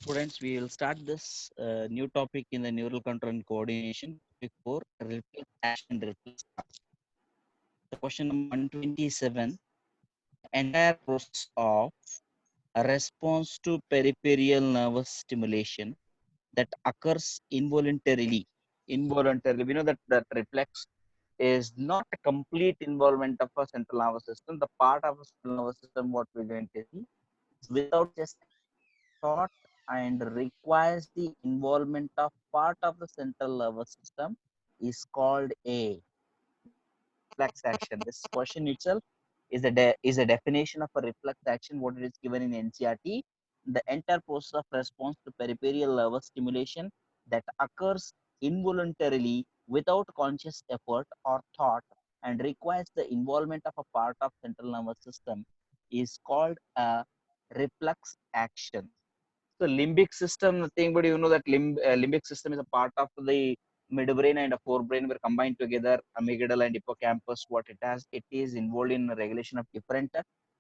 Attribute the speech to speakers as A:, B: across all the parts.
A: Students, we will start this new topic in the neural control and coordination. Topic 4, reflex action reflex arc. The question number 127. The entire process of a response to peripheral nervous stimulation that occurs involuntarily. Involuntarily, we know that reflex is not a complete involvement of a central nervous system. The part of a central nervous system, what we're going to see, is without just thought and requires the involvement of part of the central nervous system is called a reflex action. This question itself is a definition of a reflex action. What it is given in NCRT, the entire process of response to peripheral nervous stimulation that occurs involuntarily without conscious effort or thought and requires the involvement of a part of central nervous system is called a reflex action. So limbic system, nothing but you know that limbic system is a part of the midbrain and a forebrain were combined together. Amygdala and hippocampus, what it has, it is involved in regulation of different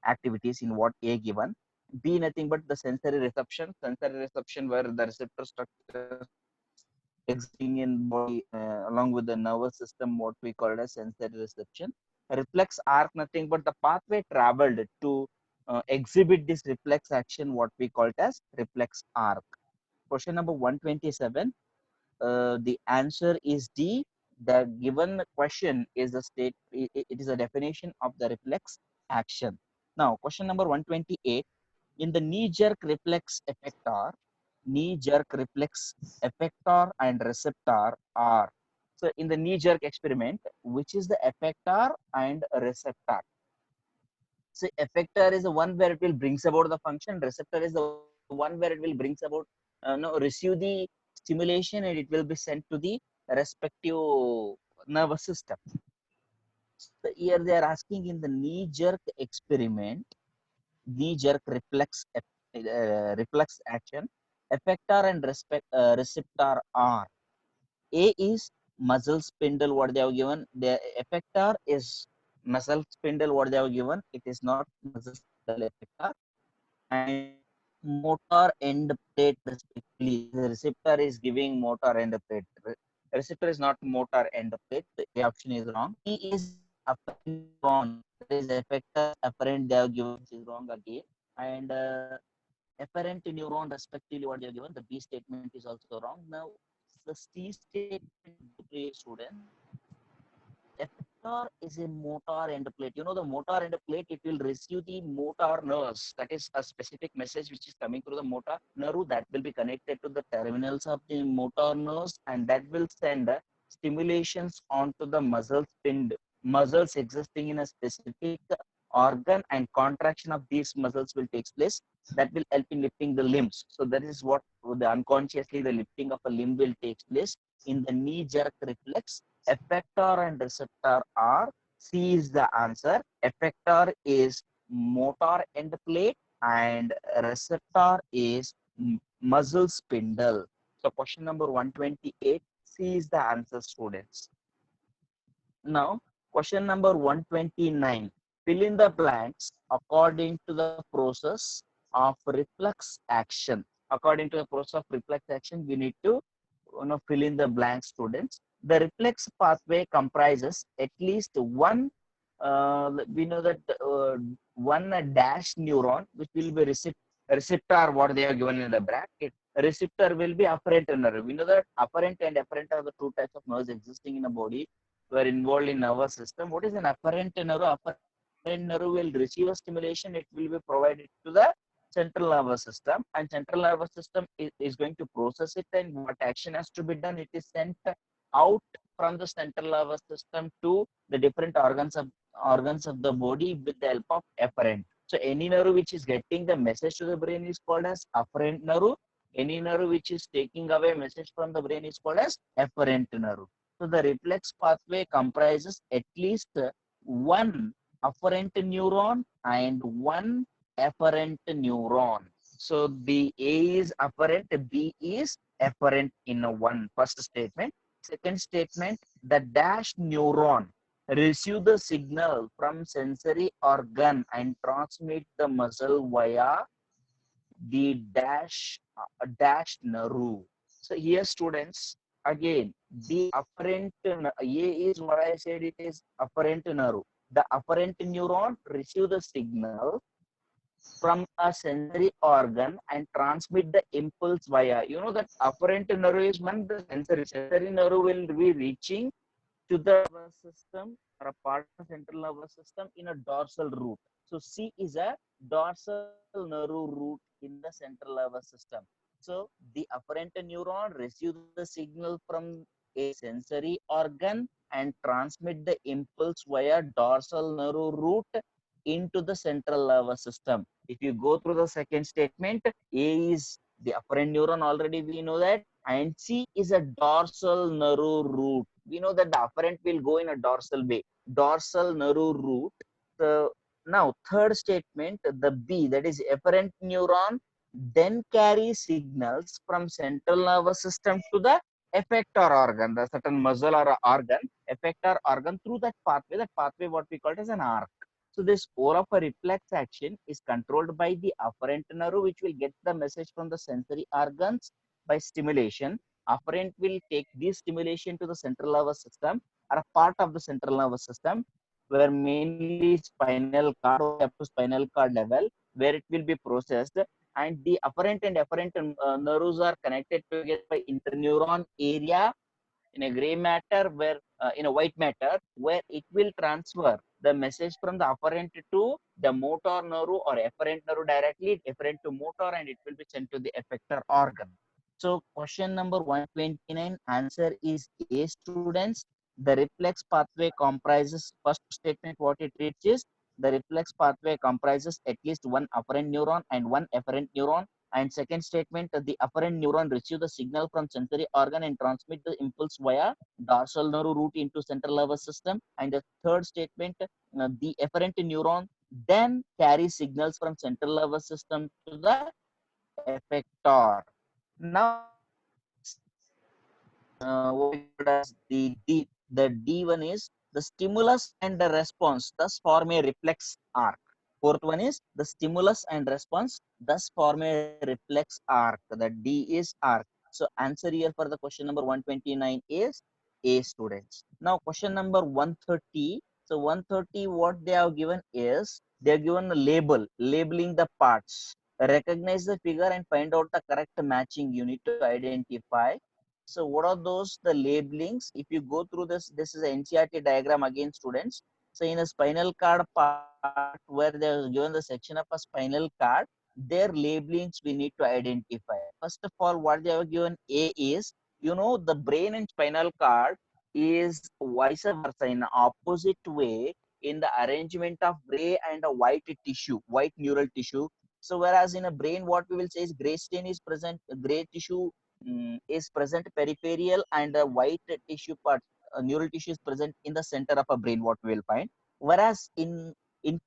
A: activities in what A given. B, nothing but the sensory reception. Sensory reception where the receptor structures existing in body along with the nervous system, what we call as sensory reception. Reflex arc, nothing but the pathway traveled to exhibit this reflex action, what we call it as reflex arc. Question number 127. The answer is D. The given question is a state. It is a definition of the reflex action. Now, question number 128. In the knee-jerk reflex effector, knee-jerk reflex effector and receptor are. So, in the knee-jerk experiment, which is the effector and receptor? So effector is the one where it will brings about the function. Receptor is the one where it will brings about no receive the stimulation and it will be sent to the respective nervous system. So here they are asking in the knee jerk experiment, knee jerk reflex action, effector and receptor are. A is muscle spindle, what they have given. The effector is muscle spindle, what they have given. It is not muscle spindle effector. And motor end plate respectively. The receptor is giving motor end plate. Receptor is not motor end plate. The A option is wrong. E is afferent neuron. That is effector afferent they have given, which is wrong again. And afferent neuron respectively what they have given. The B statement is also wrong. Now the C statement, students. Effector is a motor end plate. You know the motor end plate, it will receive the motor nerves. That is a specific message which is coming through the motor nerve that will be connected to the terminals of the motor nerves and that will send stimulations onto the muscle spindle. Muscles existing in a specific organ and contraction of these muscles will take place. That will help in lifting the limbs. So that is what the unconsciously the lifting of a limb will take place in the knee jerk reflex. Effector and receptor are. C is the answer. Effector is motor end plate and receptor is muscle spindle. So question number 128, C is the answer, students. Now question number 129, fill in the blanks according to the process of reflex action. According to the process of reflex action, we need to fill in the blanks, students. The reflex pathway comprises at least one, we know that one dash neuron, which will be receptor, what they are given in the bracket. Receptor will be afferent nerve. We know that afferent and afferent are the two types of nerves existing in the body were involved in nervous system. What is an afferent nerve? Afferent nerve will receive a stimulation. It will be provided to the central nervous system, and central nervous system is going to process it, and what action has to be done, it is sent out from the central nervous system to the different organs of the body with the help of afferent. So any nerve which is getting the message to the brain is called as afferent nerve. Any nerve which is taking away message from the brain is called as afferent nerve. So the reflex pathway comprises at least one afferent neuron and one afferent neuron. So the A is afferent, B is afferent in one first statement. Second statement, the dash neuron receive the signal from sensory organ and transmit the muscle via the dash naru. So here students, again, the afferent A is what I said, it is afferent naru. The afferent neuron receive the signal from a sensory organ and transmit the impulse via, you know, that afferent nerve is one, the sensory nerve will be reaching to the nervous system or a part of the central nervous system in a dorsal route. So C is a dorsal nerve route in the central nervous system. So the afferent neuron receive the signal from a sensory organ and transmit the impulse via dorsal nerve route into the central nervous system. If you go through the second statement, A is the afferent neuron, already we know that, and C is a dorsal nerve route. We know that the afferent will go in a dorsal way, dorsal nerve route. So now third statement, the B, that is afferent neuron, then carries signals from central nervous system to the effector organ, the certain muscle or organ, effector organ, through that pathway. That pathway what we call it as an arc. So this all of a reflex action is controlled by the afferent nerve, which will get the message from the sensory organs by stimulation. Afferent will take this stimulation to the central nervous system or a part of the central nervous system, where mainly spinal cord, only up to spinal cord level, where it will be processed. And the afferent and efferent nerves are connected together by interneuron area in a gray matter, where in a white matter, where it will transfer the message from the afferent to the motor nerve or efferent nerve directly, efferent to motor, and it will be sent to the effector organ. So question number 129, answer is A, students. The reflex pathway comprises, first statement what it reads is, the reflex pathway comprises at least one afferent neuron and one efferent neuron. And second statement, the afferent neuron receive the signal from sensory organ and transmit the impulse via dorsal nerve route into central nervous system. And the third statement, the efferent neuron then carries signals from central nervous system to the effector. Now next, what we call as the D. The D one is the stimulus and the response, thus form a reflex arc. Fourth one is the stimulus and response, thus form a reflex arc. The D is arc. So answer here for the question number 129 is A, students. Now question number 130. So 130, what they have given is, they have given a label, labeling the parts. Recognize the figure and find out the correct matching you need to identify. So what are those, the labelings? If you go through this is an NCERT diagram again, students. So in a spinal cord part, where they are given the section of a spinal cord, their labelings we need to identify. First of all, what they have given A is, you know, the brain and spinal cord is vice versa, in opposite way in the arrangement of gray and a white tissue, white neural tissue. So whereas in a brain, what we will say is gray stain is present, gray tissue is present peripheral, and the white tissue part, neural tissue is present in the center of a brain, what we will find. Whereas in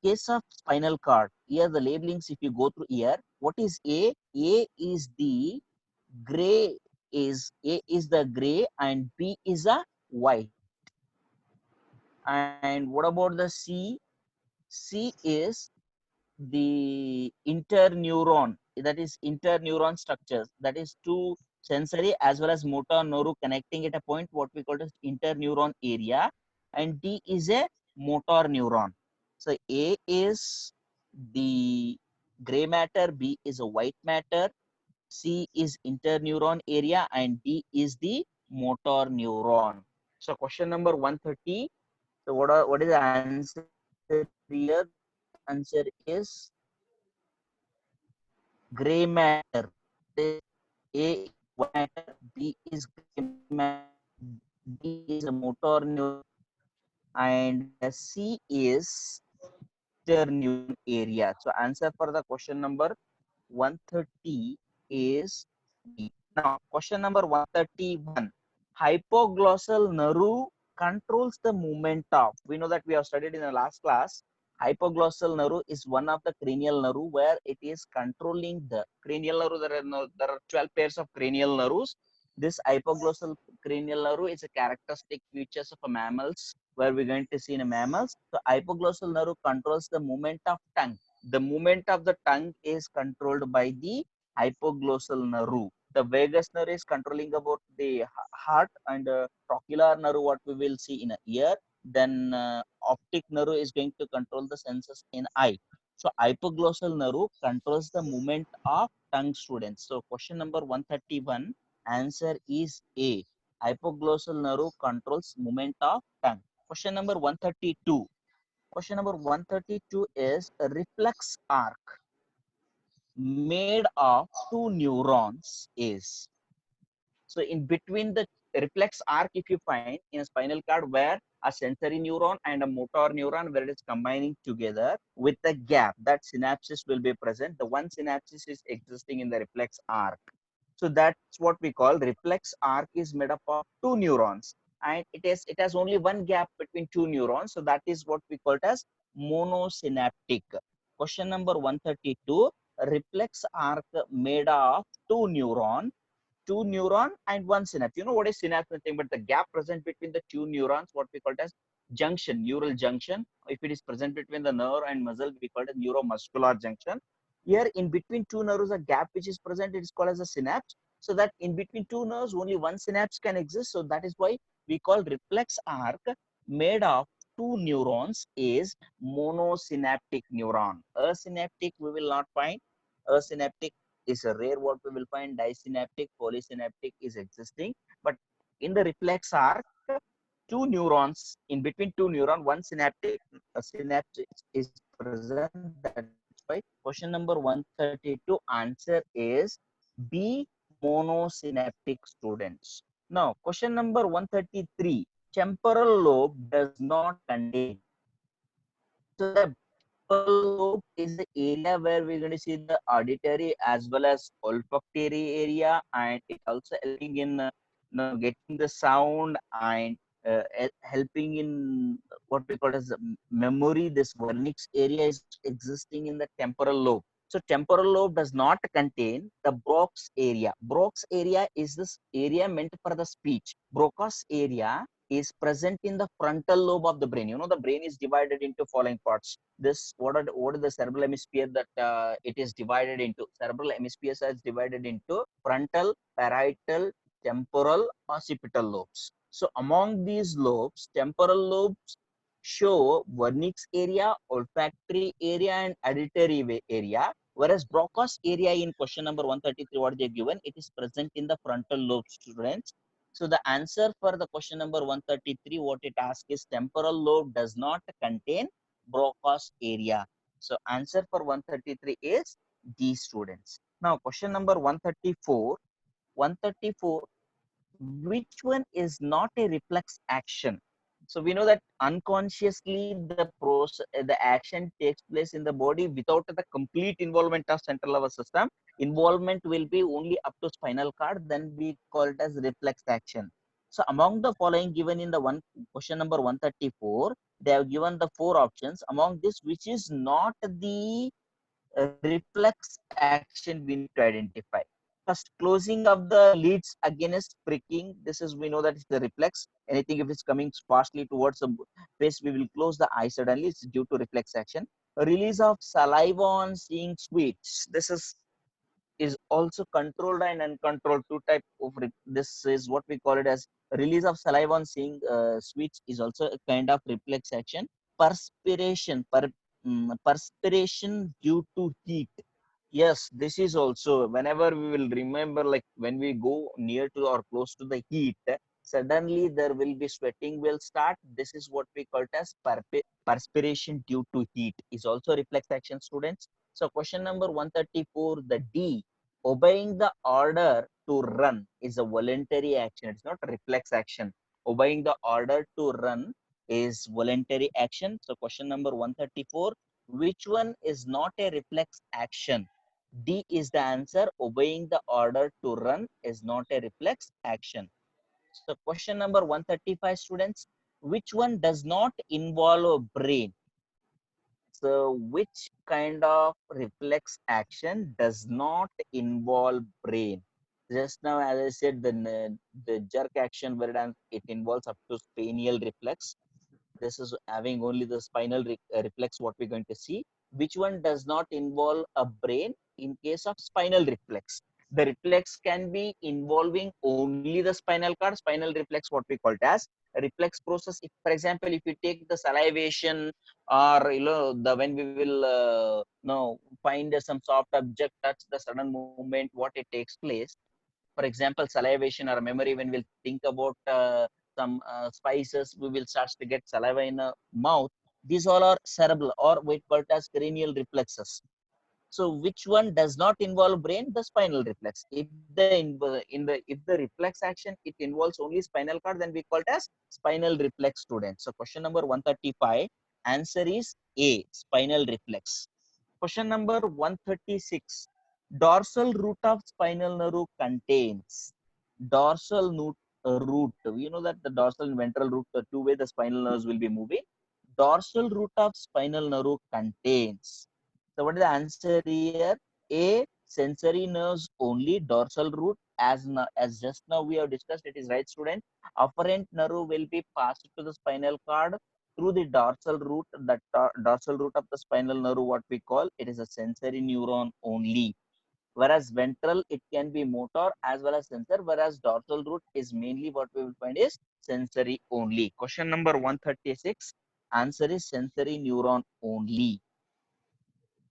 A: case of spinal cord, here the labelings, if you go through here, what is A? A is the gray, is A is the gray and B is a white. And what about the C? C is the interneuron, that is interneuron structures, that is two sensory as well as motor neuron connecting at a point, what we call as interneuron area. And D is a motor neuron. So A is the gray matter, B is a white matter, C is interneuron area, and D is the motor neuron. So question number 130. So what is the answer here? The answer is gray matter. A is white matter, B is gray matter, D is a motor neuron, and C is interneuron area. So answer for the question number 130 is B. Now question number 131. Hypoglossal nerve controls the movement of. We know that we have studied in the last class. Hypoglossal nerve is one of the cranial nerve where it is controlling the cranial nerve. There are 12 pairs of cranial nerves. This hypoglossal cranial nerve is a characteristic features of a mammals, where we're going to see in mammals. So hypoglossal nerve controls the movement of tongue. The movement of the tongue is controlled by the hypoglossal nerve. The vagus nerve is controlling about the heart, and trochlear nerve what we will see in a ear. Then optic nerve is going to control the senses in eye. So hypoglossal nerve controls the movement of tongue, students. So question number 131, answer is A. Hypoglossal nerve controls movement of tongue. Question number 132. Question number 132 is a reflex arc made of two neurons is. So in between the reflex arc, if you find in a spinal cord where a sensory neuron and a motor neuron where it is combining together with a gap, that synapses will be present. The one synapses is existing in the reflex arc. So that's what we call reflex arc is made up of two neurons, and it has only one gap between two neurons. So that is what we call it as monosynaptic. Question number 132, reflex arc made of two neuron and one synapse. You know what is synapse? Nothing but the gap present between the two neurons, what we call it as junction, neural junction. If it is present between the nerve and muscle, we call it neuromuscular junction. Here in between two nerves, a gap which is present, it is called as a synapse. So that in between two nerves, only one synapse can exist. So that is why we call reflex arc made of two neurons is monosynaptic neuron. Asynaptic we will not find. Asynaptic is a rare word we will find. Disynaptic, polysynaptic is existing. But in the reflex arc, two neurons, in between two neurons, one synaptic synapse is present. That's why question number 132 answer is B, monosynaptic, students. Now question number 133, temporal lobe does not contain. So the temporal lobe is the area where we're going to see the auditory as well as olfactory area, and it also helping in getting the sound and helping in what we call as memory. This vernix area is existing in the temporal lobe. So temporal lobe does not contain the Broca's area. Broca's area is this area meant for the speech. Broca's area is present in the frontal lobe of the brain. You know, the brain is divided into following parts. This what are the cerebral hemisphere that it is divided into? Cerebral hemisphere is divided into frontal, parietal, temporal, occipital lobes. So among these lobes, temporal lobes show vernix area, olfactory area, and auditory area. Whereas Broca's area in question number 133, what they given, it is present in the frontal lobe, students. So the answer for the question number 133, what it asks is temporal lobe does not contain Broca's area. So answer for 133 is D, students. Now question number 134. 134, which one is not a reflex action? So we know that unconsciously the action takes place in the body without the complete involvement of central nervous system. Involvement will be only up to spinal cord, then we call it as reflex action. So among the following given in the one question number 134, they have given the four options. Among this, which is not the reflex action we need to identify? First, closing of the lids against pricking. This is, we know that it's the reflex. Anything if it's coming fastly towards the face, we will close the eye suddenly. It's due to reflex action. Release of saliva on seeing sweets. This is also controlled and uncontrolled. Two type of this is what we call it as release of saliva on seeing sweets is also a kind of reflex action. Perspiration, perspiration due to heat. Yes, this is also whenever we will remember, like when we go near to or close to the heat, suddenly there will be sweating will start. This is what we call it as perspiration due to heat is also reflex action, students. So question number 134, the D, obeying the order to run is a voluntary action. It's not a reflex action. Obeying the order to run is voluntary action. So question number 134, which one is not a reflex action? D is the answer. Obeying the order to run is not a reflex action. So question number 135, students, which one does not involve a brain? So which kind of reflex action does not involve brain? Just now, as I said, the jerk action where it involves up to spanial reflex. This is having only the spinal reflex what we're going to see. Which one does not involve a brain? In case of spinal reflex, the reflex can be involving only the spinal cord. Spinal reflex, what we call it as a reflex process. If, for example, if you take the salivation, or the when we will find some soft object, touch the sudden movement, what it takes place. For example, salivation or memory, when we'll think about some spices, we will start to get saliva in a mouth. These all are cerebral, or we call it as cranial reflexes. So which one does not involve brain? The spinal reflex. If the reflex action it involves only spinal cord, then we call it as spinal reflex, students. So question number 135, answer is A, spinal reflex. Question number 136, dorsal root of spinal nerve contains dorsal root. We know that the dorsal and ventral root, the two way the spinal nerves will be moving. Dorsal root of spinal nerve contains. So what is the answer here? A, sensory nerves only, dorsal root, as just now we have discussed, it is right, student. Afferent nerve will be passed to the spinal cord through the dorsal root. The dorsal root of the spinal nerve, what we call, it is a sensory neuron only. Whereas ventral, it can be motor as well as sensor, whereas dorsal root is mainly what we will find is sensory only. Question number 136, answer is sensory neuron only.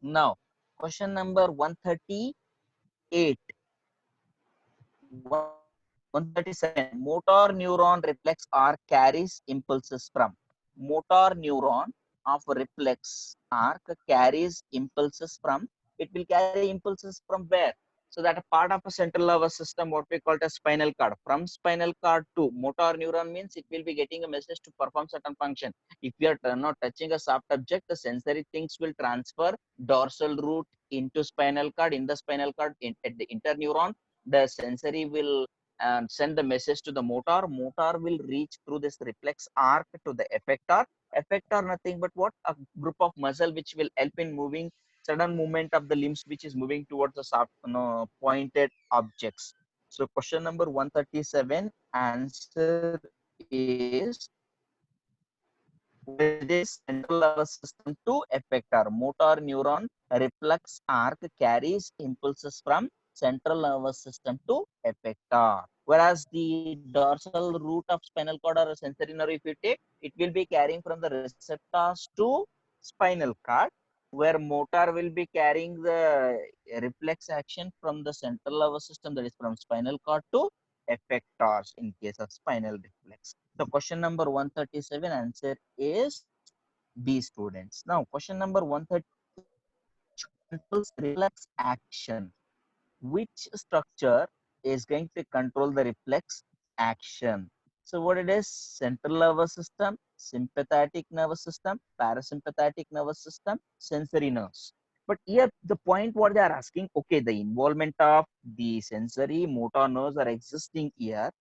A: Now, question number 138, 137, motor neuron reflex arc carries impulses from. Motor neuron of reflex arc carries impulses from. It will carry impulses from where? So that a part of a central nervous system, what we call it as spinal cord. From spinal cord to motor neuron means it will be getting a message to perform certain function. If you are not touching a soft object, the sensory things will transfer dorsal root into spinal cord. In the spinal cord, at the interneuron, the sensory will send the message to the motor. Motor will reach through this reflex arc to the effector. Effector nothing but what? A group of muscle which will help in moving sudden movement of the limbs which is moving towards the soft, pointed objects. So question number 137, answer is where it is central nervous system to effector. Motor neuron reflex arc carries impulses from central nervous system to effector. Whereas the dorsal root of spinal cord or a sensory nerve, if you take, it will be carrying from the receptors to spinal cord, where motor will be carrying the reflex action from the central nervous system, that is from spinal cord to effectors in case of spinal reflex. So question number 137, answer is B, students. Now question number 138, which controls reflex action? Which structure is going to control the reflex action? So what it is? Central nervous system, sympathetic nervous system, parasympathetic nervous system, sensory nerves. But here the point what they are asking, okay, the involvement of the sensory motor nerves are existing here,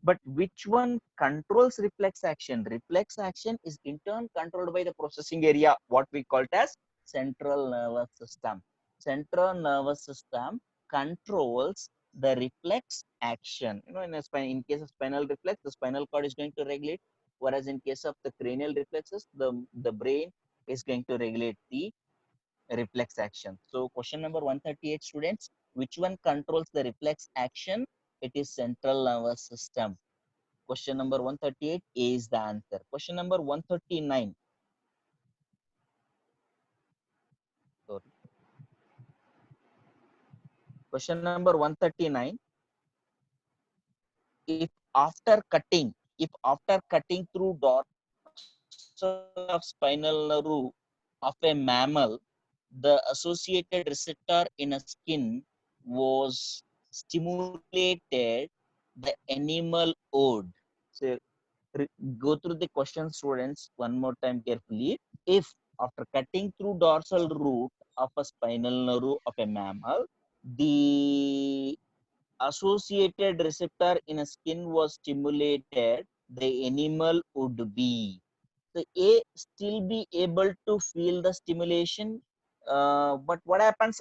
A: but which one controls reflex action? Reflex action is in turn controlled by the processing area, what we call it as central nervous system. Central nervous system controls the reflex action. In case of spinal reflex, the spinal cord is going to regulate, whereas in case of the cranial reflexes, the brain is going to regulate the reflex action. So question number 138, students, which one controls the reflex action? It is central nervous system. Question number 138 is the answer. Question number 139. Sorry. Question number 139. If after cutting, if after cutting through dorsal root of spinal nerve of a mammal, the associated receptor in a skin was stimulated, the animal would. So go through the question, students, one more time carefully. If after cutting through dorsal root of a spinal nerve of a mammal, the associated receptor in a skin was stimulated, the animal would be. So A, still be able to feel the stimulation. But what happens?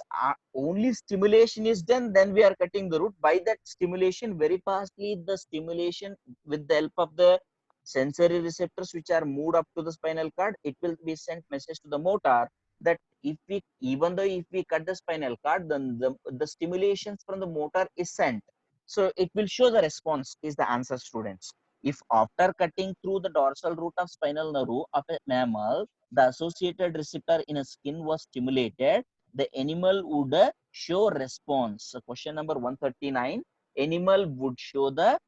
A: Only stimulation is done, then we are cutting the root. By that stimulation, very fastly, the stimulation with the help of the sensory receptors which are moved up to the spinal cord, it will be sent message to the motor that even though if we cut the spinal cord, then the stimulations from the motor is sent. So it will show the response is the answer, students. If after cutting through the dorsal root of spinal nerve of a mammal, the associated receptor in a skin was stimulated, the animal would show response. So question number 139, animal would show the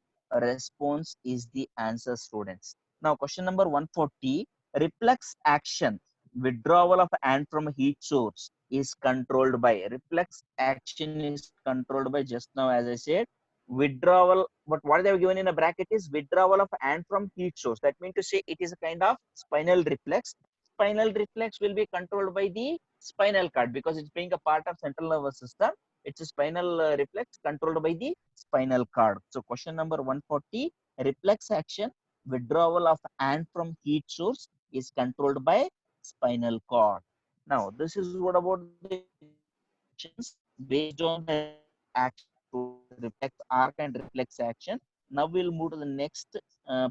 A: response is the answer, students. Now question number 140, reflex action, withdrawal of ant from a heat source is controlled by, reflex action is controlled by, just now as I said, withdrawal, but what they have given in a bracket is withdrawal of ant from heat source. That means to say it is a kind of spinal reflex. Spinal reflex will be controlled by the spinal cord because it's being a part of central nervous system. It's a spinal reflex controlled by the spinal cord. So question number 140, reflex action, withdrawal of ant from heat source is controlled by spinal cord. Now this is what about the instructions based on the reflex action, students, reflex arc and reflex action. Now we'll move to the next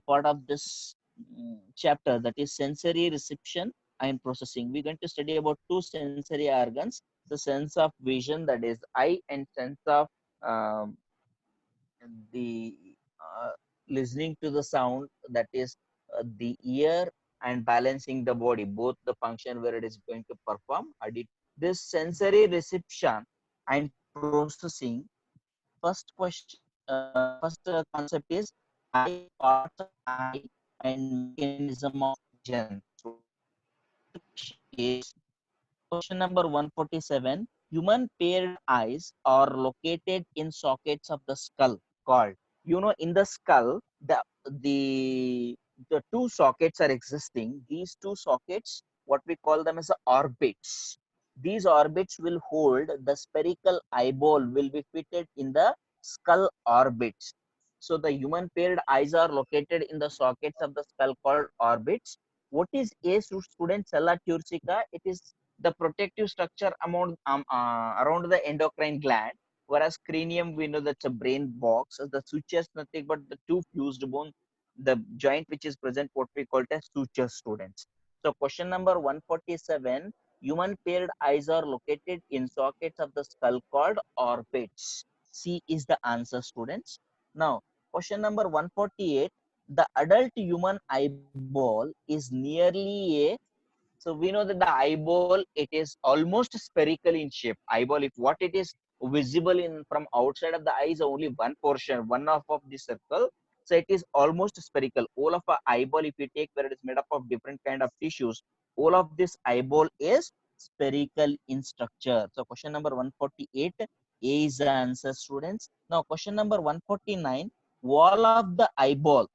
A: part of this chapter, that is sensory reception and processing. We're going to study about two sensory organs, the sense of vision, that is eye, and sense of um, the listening to the sound, that is the ear, and balancing the body, both the function where it is going to perform audit. This sensory reception and processing, first question, first concept is eye, parts of eye and mechanism of vision. So first question is question number 147. Human paired eyes are located in sockets of the skull called. In the skull, the the two sockets are existing. These two sockets, what we call them as orbits. These orbits will hold the spherical eyeball will be fitted in the skull orbits. So the human paired eyes are located in the sockets of the skull called orbits. What is a student cella turcica? It is the protective structure around the endocrine gland, whereas cranium, we know that's a brain box. The suture is nothing but the two fused bone, the joint which is present, what we call as suture, students. So question number 147, human paired eyes are located in sockets of the skull called orbits. C is the answer, students. Now question number 148, the adult human eyeball is nearly a, so we know that the eyeball, it is almost spherical in shape. Eyeball, if what it is visible in from outside of the eye is only one portion, one half of the circle. So it is almost spherical. All of our eyeball, if you take where it is made up of different kind of tissues, all of this eyeball is spherical in structure. So question number 148, A is the answer, students. Now question number 149, wall of the eyeball.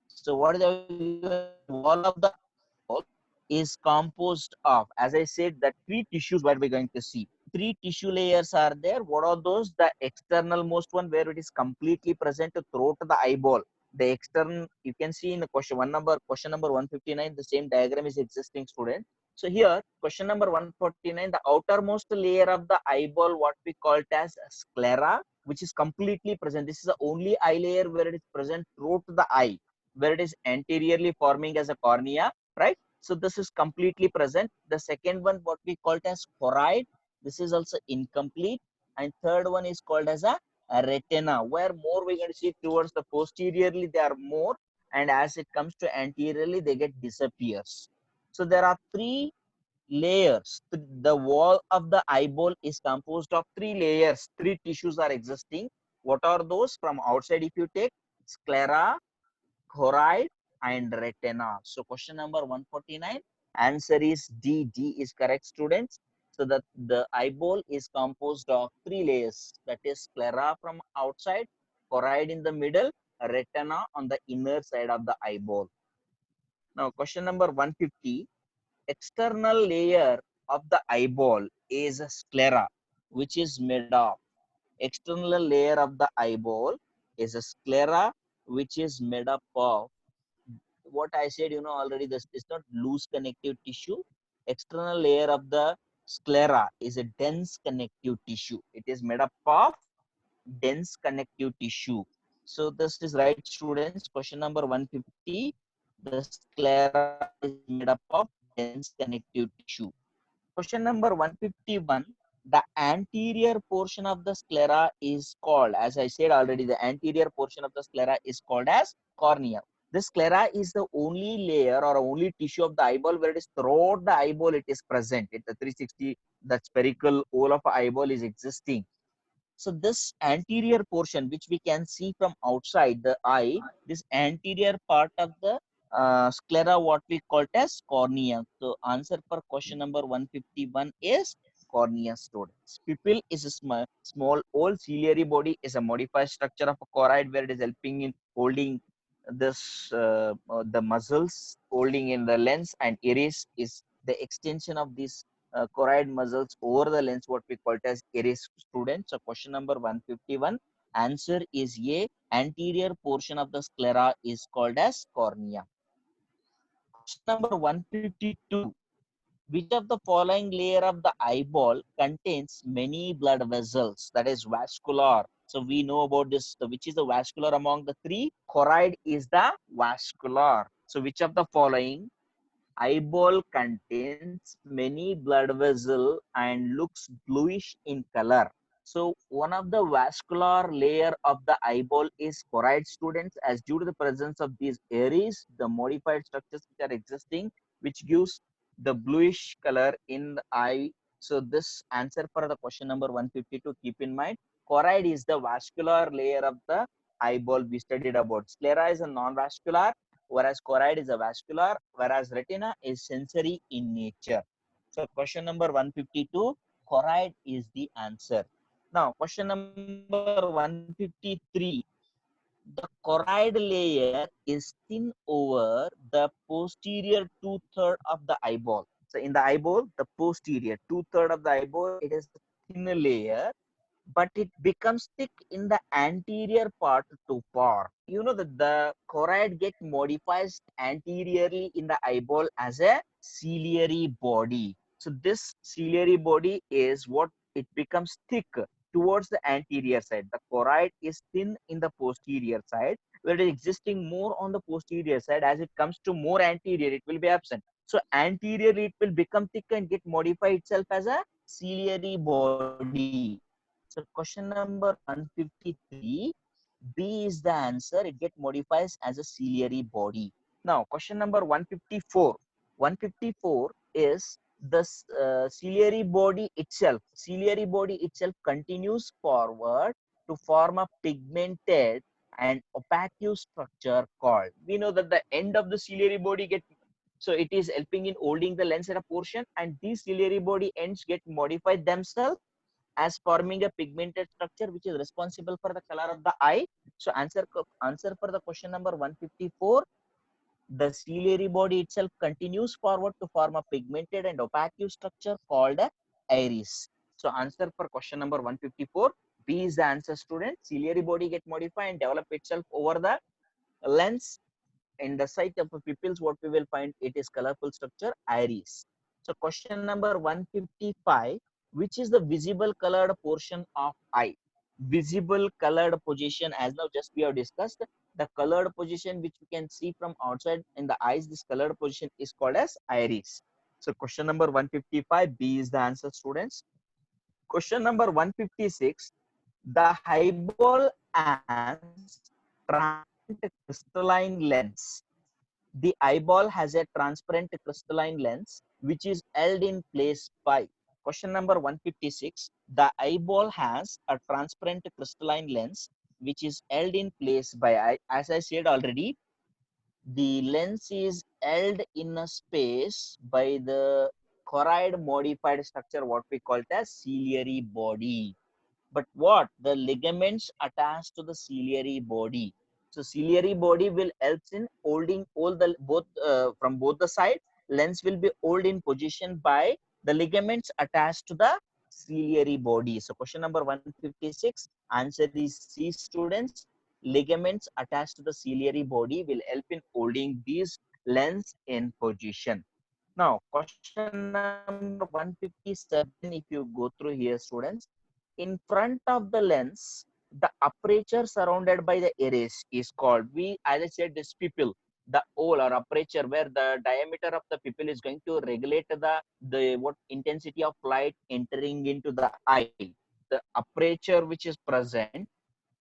A: So what is the wall of the eyeball is composed of, as I said, that three tissues what we're going to see. Three tissue layers are there. What are those? The external most one where it is completely present throughout the eyeball. The external, you can see in the question number 159, the same diagram is existing, student. So here, question number 149, the outermost layer of the eyeball, what we call it as sclera, which is completely present. This is the only eye layer where it is present throughout the eye, where it is anteriorly forming as a cornea, right? So this is completely present. The second one, what we call it as choroid, this is also incomplete. And third one is called as a retina, where more we're going to see towards the posteriorly they are more, and as it comes to anteriorly they get disappears. So there are three layers. The wall of the eyeball is composed of three layers. Three tissues are existing. What are those? From outside, if you take sclera, choroid, and retina. So question number 149, answer is D. D is correct, students. So that the eyeball is composed of three layers, that is sclera from outside, choroid in the middle, retina on the inner side of the eyeball. Now question number 150, external layer of the eyeball is sclera, which is made of, external layer of the eyeball is a sclera, which is made up of, what I said, already, this is not loose connective tissue. External layer of the sclera is a dense connective tissue. It is made up of dense connective tissue. So this is right, students. Question number 150. The sclera is made up of dense connective tissue. Question number 151. The anterior portion of the sclera is called, as I said already, the anterior portion of the sclera is called as cornea. The sclera is the only layer or only tissue of the eyeball where it is throughout the eyeball it is present. It the 360, that spherical hole of eyeball is existing. So this anterior portion, which we can see from outside the eye, this anterior part of the sclera, what we call it as cornea. So answer for question number 151 is cornea, students. Pupil is a small hole. Ciliary body is a modified structure of a choroid where it is helping in holding this the muscles, holding in the lens, and iris is the extension of this choroid muscles over the lens, what we call it as iris, students. So question number 151, answer is A. Anterior portion of the sclera is called as cornea. Question number 152. Which of the following layer of the eyeball contains many blood vessels? That is vascular. So we know about this. Which is the vascular among the three? Choroid is the vascular. So which of the following eyeball contains many blood vessel and looks bluish in color? So one of the vascular layer of the eyeball is choroid, students, as due to the presence of these iris, the modified structures which are existing, which gives the bluish color in the eye. So this answer for the question number 152, keep in mind, choroid is the vascular layer of the eyeball we studied about. Sclera is a non-vascular, whereas choroid is a vascular, whereas retina is sensory in nature. So question number 152, choroid is the answer. Now question number 153, the choroid layer is thin over the posterior two-third of the eyeball. So in the eyeball, the posterior two-third of the eyeball, it is a thin layer, but it becomes thick in the anterior part too far. You know that the choroid get modifies anteriorly in the eyeball as a ciliary body. So this ciliary body is what it becomes thick towards the anterior side. The choroid is thin in the posterior side, where it is existing more on the posterior side. As it comes to more anterior, it will be absent. So anteriorly, it will become thick and get modify itself as a ciliary body. So question number 153, B is the answer. It get modifies as a ciliary body. Now question number 154. 154 is the ciliary body itself. Ciliary body itself continues forward to form a pigmented and opaque structure called. We know that the end of the ciliary body get, so it is helping in holding the lens at a portion, and these ciliary body ends get modified themselves as forming a pigmented structure which is responsible for the color of the eye. So answer for the question number 154, the ciliary body itself continues forward to form a pigmented and opaque structure called a iris. So answer for question number 154, B is the answer, student. Ciliary body get modified and develop itself over the lens. In the site of pupils, what we will find, it is colorful structure iris. So question number 155, which is the visible colored portion of eye? Visible colored position, as now just we have discussed, the colored position which we can see from outside in the eyes, this colored position is called as iris. So question number 155, B is the answer, students. Question number 156, the eyeball has transparent crystalline lens. The eyeball has a transparent crystalline lens which is held in place by. Question number 156. The eyeball has a transparent crystalline lens which is held in place by. As I said already, the lens is held in a space by the choroid modified structure, what we call it as ciliary body. But what the ligaments attached to the ciliary body? So ciliary body will help in holding all the both from both the side. Lens will be held in position by the ligaments attached to the ciliary body. So question number 156, answer is C, students. Ligaments attached to the ciliary body will help in holding these lens in position. Now question number 157, if you go through here, students, in front of the lens, the aperture surrounded by the iris is called, we, as I said, this pupil. the hole or aperture where the diameter of the pupil is going to regulate the what intensity of light entering into the eye, the aperture which is present.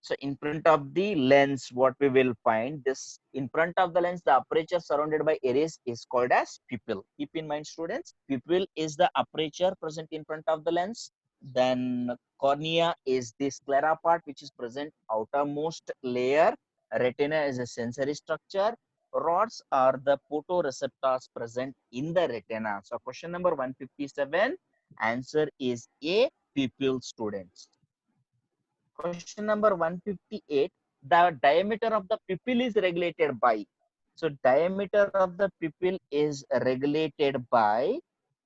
A: So in front of the lens, what we will find, this in front of the lens, the aperture surrounded by iris is called as pupil. Keep in mind, students, pupil is the aperture present in front of the lens. Then cornea is the sclera part which is present outermost layer. Retina is a sensory structure. Rods are the photoreceptors present in the retina. So question number 157, answer is A, pupil, students. Question number 158, the diameter of the pupil is regulated by. So diameter of the pupil is regulated by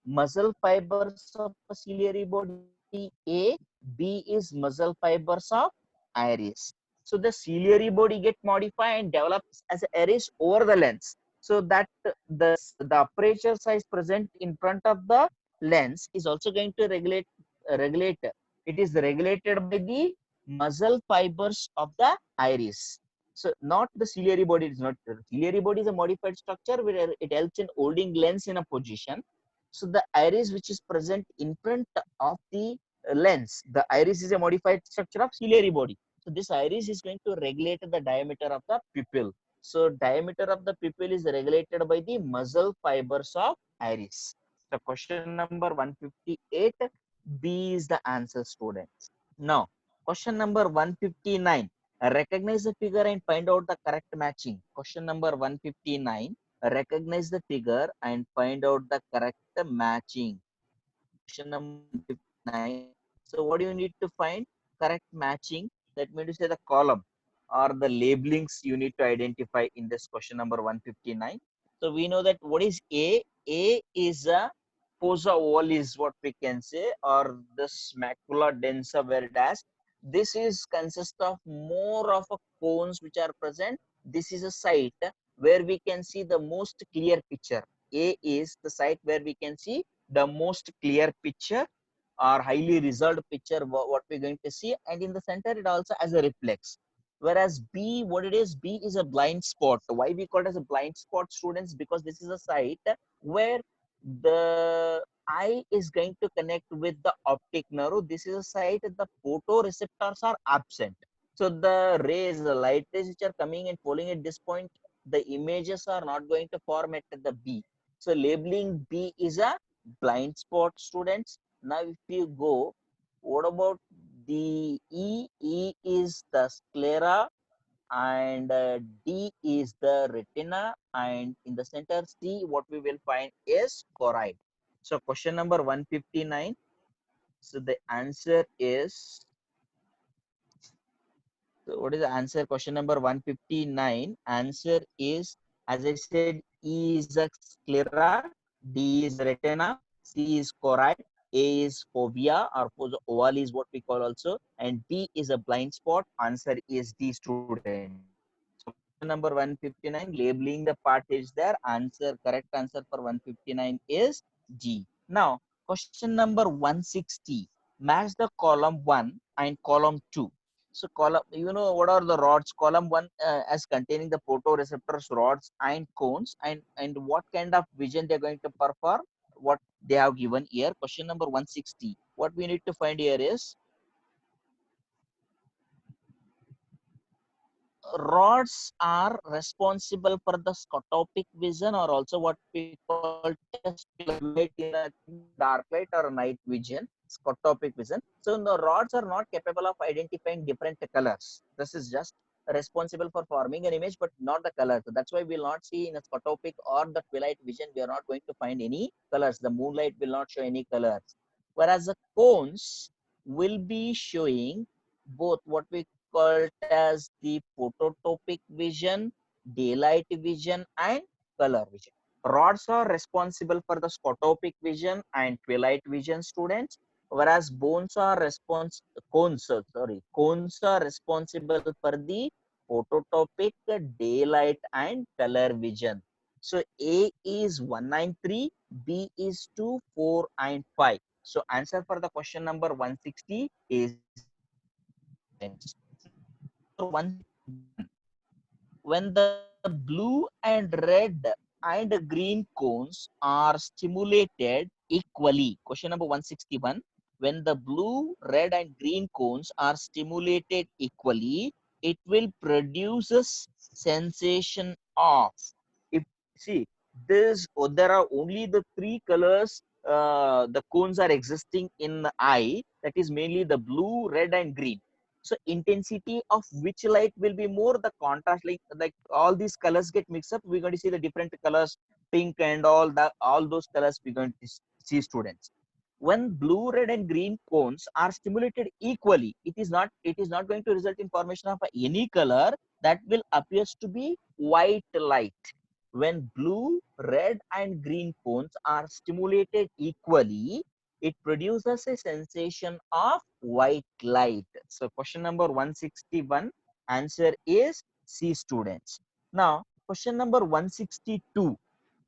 A: muscle fibers of a ciliary body A, B is muscle fibers of iris. So the ciliary body get modified and develops as a iris over the lens. So that the aperture size present in front of the lens is also going to regulate. It is regulated by the muscle fibers of the iris. So not the ciliary body. It is not, the ciliary body is a modified structure where it helps in holding lens in a position. So the iris which is present in front of the lens, the iris is a modified structure of ciliary body. So this iris is going to regulate the diameter of the pupil. So diameter of the pupil is regulated by the muscle fibers of iris. So question number 158, B is the answer, students. Now, question number 159. Recognize the figure and find out the correct matching. Question number 159. Recognize the figure and find out the correct matching. Question number 159. So, what do you need to find? Correct matching. That means to say the column or the labelings you need to identify in this question number 159. So, we know that what is A? A is a fossa ovalis, what we can say, or this macula densa, whereas this is consist of more of a cones which are present. This is a site where we can see the most clear picture. A is the site where we can see the most clear picture or highly resolved picture what we're going to see, and in the center it also has a reflex. Whereas B, what it is, B is a blind spot. Why we call it as a blind spot, students? Because this is a site where the eye is going to connect with the optic nerve. This is a site that the photoreceptors are absent. So the rays, the light rays which are coming and falling at this point, the images are not going to form at the B. So labeling B is a blind spot, students. Now if you go, what about the E? E is the sclera, and D is the retina, and in the center C, what we will find is choroid. So question number 159. So the answer is, so what is the answer? Question number 159. Answer is, as I said, E is a sclera, D is retina, C is choroid, A is fovea or oval is what we call also, and D is a blind spot. Answer is D, students. So question number 159, labeling the part is there. Answer, correct answer for 159 is G. Now, question number 160. Match the column 1 and column 2. So column, you know what are the rods? Column 1 as containing the photoreceptors, rods and cones, and what kind of vision they're going to perform, what they have given here. Question number 160. What we need to find here is rods are responsible for the scotopic vision, or also what we call test light in a dark light or night vision, scotopic vision. So the rods are not capable of identifying different colors. This is just responsible for forming an image, but not the color. So that's why we'll not see in a scotopic or the twilight vision, we are not going to find any colors. The moonlight will not show any colors. Whereas the cones will be showing both what we called as the phototopic vision, daylight vision, and color vision. Rods are responsible for the scotopic vision and twilight vision, students, whereas cones are responsible for the phototopic, daylight, and color vision. So A is 193, B is 2, 4, and 5. So answer for the question number 160 is D, students. Now question number 161. When the the blue and red and green cones are stimulated equally. Question number 161. When the blue, red, and green cones are stimulated equally, it will produce a sensation of. If see this, there are only the three colors. The cones are existing in the eye. That is mainly the blue, red, and green. So intensity of which light will be more, the contrast, like all these colors get mixed up, we're going to see the different colors, pink and all those colors we're going to see, students. When blue, red, and green cones are stimulated equally, it is not going to result in formation of any color. That will appears to be white light. When blue, red, and green cones are stimulated equally, it produces a sensation of white light. So question number 161, answer is C, students. Now question number 162,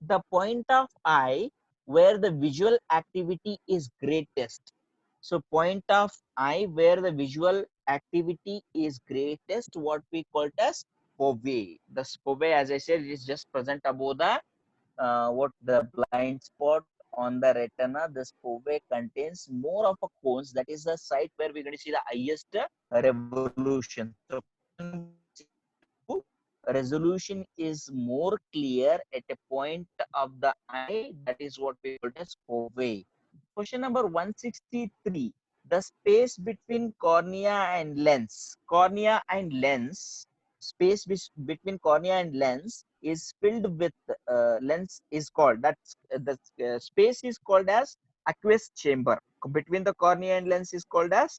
A: the point of eye where the visual activity is greatest. So point of eye where the visual activity is greatest, what we call it as fovea. The fovea, as I said, is just present above the what the blind spot on the retina. This fovea contains more of a cones. That is the site where we're going to see the highest revolution. So question number 162, resolution is more clear at a point of the eye. That is what we call as fovea. Question number 163, the space between cornea and lens. Space between cornea and lens is filled with lens is called, that's the space is called as aqueous chamber. Between the cornea and lens is called as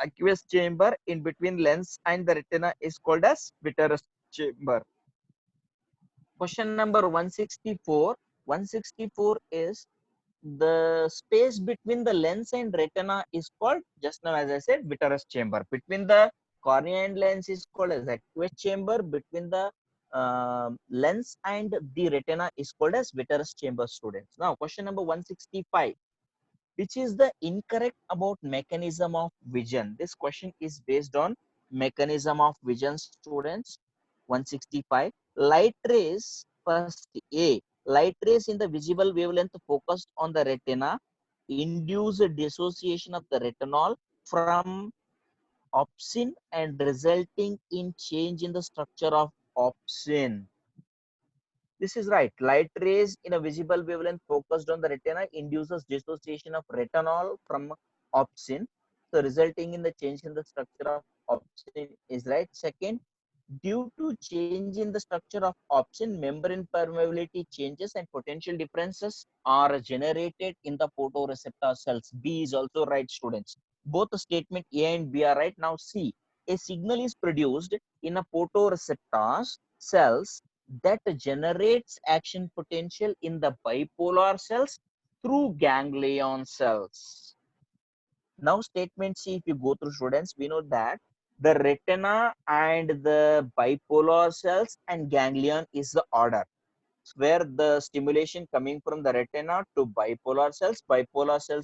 A: aqueous chamber. In between lens and the retina is called as vitreous chamber. Question number 164. 164 is the space between the lens and retina is called, just now as I said, vitreous chamber. Between the cornea and lens is called as aqueous chamber. Between the lens and the retina is called as vitreous chamber, students. Now question number 165, which is the incorrect about mechanism of vision. This question is based on mechanism of vision, students. 165, light rays, first A, light rays in the visible wavelength focused on the retina induce a dissociation of the retinol from opsin and resulting in change in the structure of opsin. This is right. Light rays in a visible wavelength focused on the retina induces dissociation of retinol from opsin. So resulting in the change in the structure of opsin is right. Second, due to change in the structure of opsin, membrane permeability changes and potential differences are generated in the photoreceptor cells. B is also right, students. Both the statement A and B are right. Now C, a signal is produced in a photoreceptor cells that generates action potential in the bipolar cells through ganglion cells. Now statement C, if you go through, students, we know that the retina and the bipolar cells and ganglion is the order where the stimulation coming from the retina to bipolar cells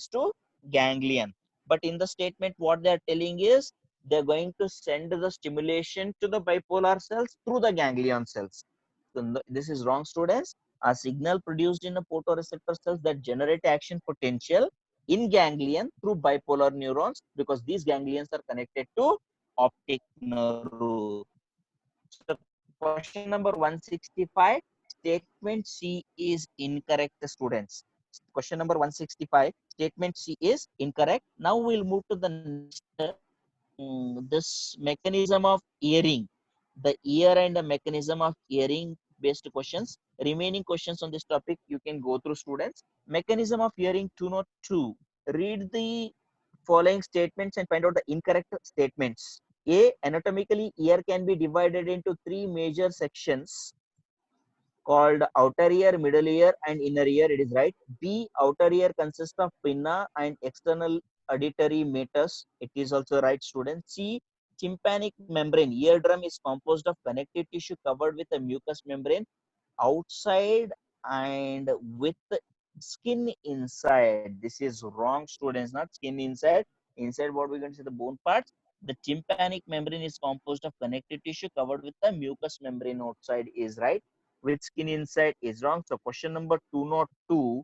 A: to ganglion. But in the statement, what they are telling is they're going to send the stimulation to the bipolar cells through the ganglion cells. So this is wrong, students. A signal produced in the photoreceptor cells that generate action potential in ganglion through bipolar neurons, because these ganglions are connected to optic nerve. So question number 165, statement C is incorrect, students. Question number 165, statement C is incorrect. Now we'll move to the next, this mechanism of hearing. The ear and the mechanism of hearing based questions. Remaining questions on this topic you can go through, students. Mechanism of hearing 202. Read the following statements and find out the incorrect statements. A, anatomically, ear can be divided into three major sections called outer ear, middle ear, and inner ear. It is right. B, outer ear consists of pinna and external auditory meatus. It is also right, student. C, tympanic membrane. Eardrum is composed of connective tissue covered with a mucous membrane outside and with skin inside. This is wrong, students. Not skin inside. Inside, what we're going to see, the bone parts. The tympanic membrane is composed of connective tissue covered with the mucous membrane outside is right. With skin inside is wrong. So question number 202,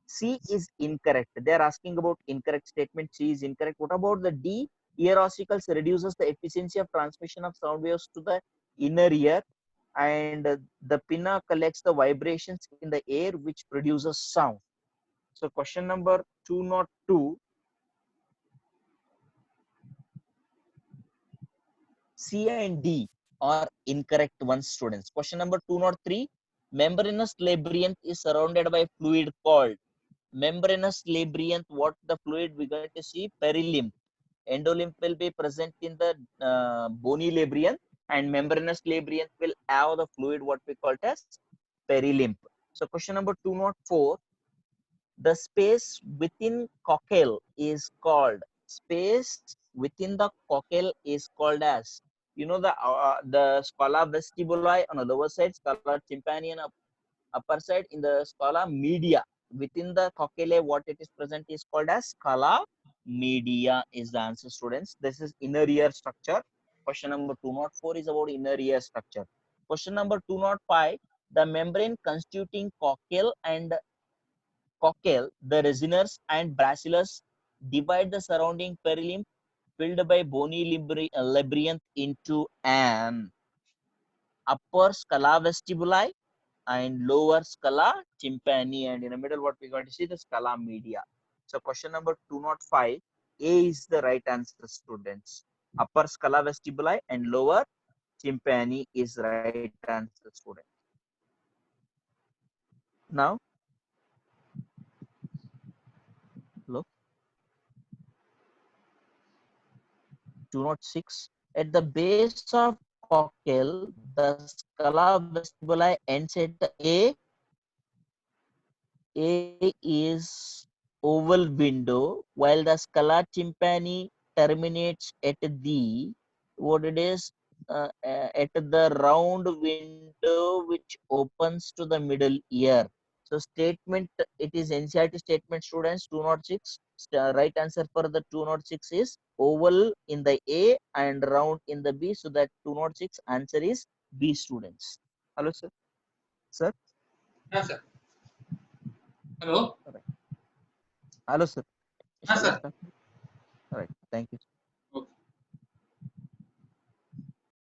A: C is incorrect. They are asking about incorrect statement. C is incorrect. What about the D? Ear ossicles reduces the efficiency of transmission of sound waves to the inner ear, and the pinna collects the vibrations in the air which produces sound. So question number 202, C and D are incorrect ones, students. Question number 203, membranous labyrinth is surrounded by fluid called membranous labyrinth. What the fluid we're going to see? Perilymph. Endolymph will be present in the bony labyrinth, and membranous labyrinth will have the fluid what we call as perilymph. So question number 204, the space within cockle is called, space within the cockle is called as, you know, the scala vestibuli on the lower side, scala tympani on upper side, in the scala media within the cockle what it is present is called as scala media is the answer, students. This is inner ear structure. Question number 204 is about inner ear structure. Question number 205, the membrane constituting cockle and cockle, the resoners and bacillus divide the surrounding perilymph filled by bony labyrinth into an upper scala vestibuli and lower scala tympani, and in the middle what we got to see the scala media. So question number 205, A is the right answer, students. Upper scala vestibuli and lower tympani is right answer, students. Now, hello, 206. At the base of cockle, the scala vestibuli ends at the A is oval window, while the scala tympani terminates at the, what it is, at the round window which opens to the middle ear. So statement, it is NCERT statement, students. 206. Right answer for the 206 is oval in the A and round in the B. So that 206 answer is B, students. Hello, sir. Sir.
B: Yeah, sir. Hello.
A: All right. Hello, sir.
B: Yeah,
A: Shall I
B: sir.
A: start? All right. Thank you.